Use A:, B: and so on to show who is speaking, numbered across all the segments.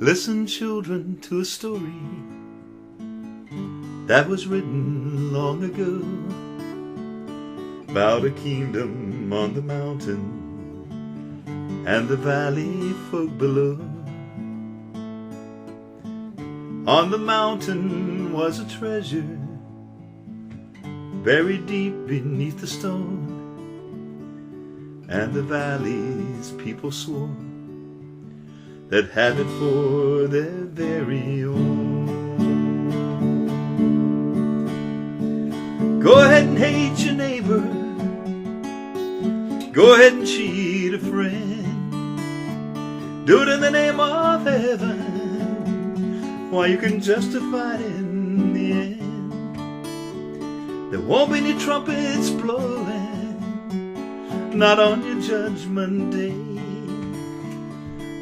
A: Listen, children, to a story that was written long ago about a kingdom on the mountain and the valley folk below. On the mountain was a treasure buried deep beneath the stone, and the valley's people swore that have it for their very own. Go ahead and hate your neighbor, go ahead and cheat a friend, do it in the name of heaven, why you can justify it in the end. There won't be any trumpets blowing, not on your judgment day,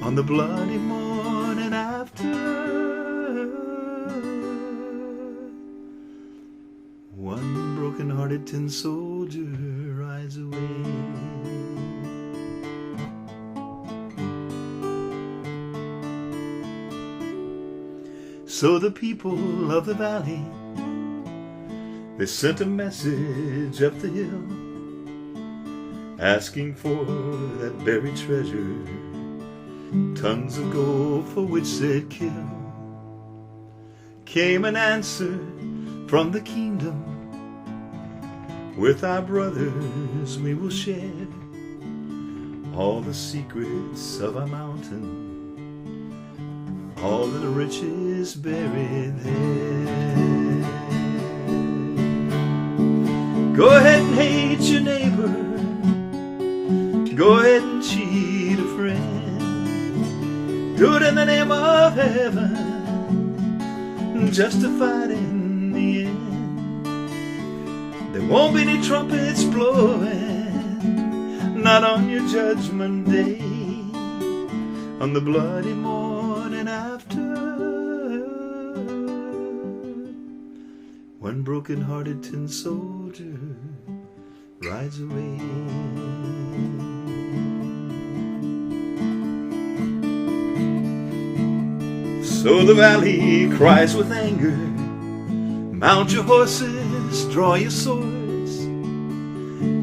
A: on the bloody morning after. One broken-hearted tin soldier rides away. So the people of the valley, they sent a message up the hill, asking for that buried treasure, tons of gold for which they'd kill. Came an answer from the kingdom, with our brothers we will share all the secrets of our mountain, all of the riches buried there. Go ahead and hate your neighbor, go ahead and cheat a friend, do it in the name of heaven, justified in the end. There won't be any trumpets blowing, not on your judgment day, on the bloody morning after. One broken-hearted tin soldier rides away. So the valley cries with anger, mount your horses, draw your swords,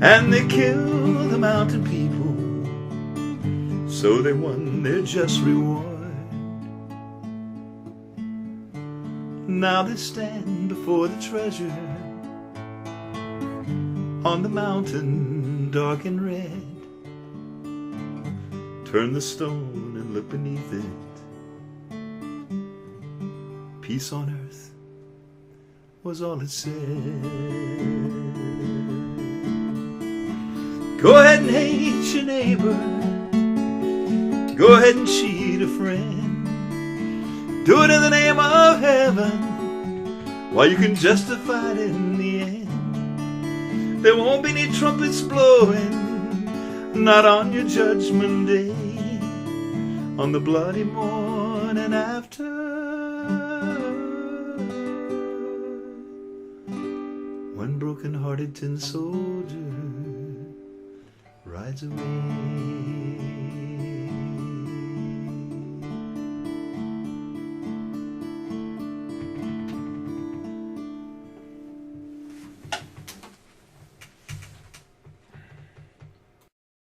A: and they kill the mountain people, so they won their just reward. Now they stand before the treasure on the mountain dark and red. Turn the stone and look beneath it. Peace on earth was all it said. Go ahead and hate your neighbor, go ahead and cheat a friend, do it in the name of heaven, while you can justify it in the end. There won't be any trumpets blowing, not on your judgment day, on the bloody morning after. One broken-hearted tin soldier rides away.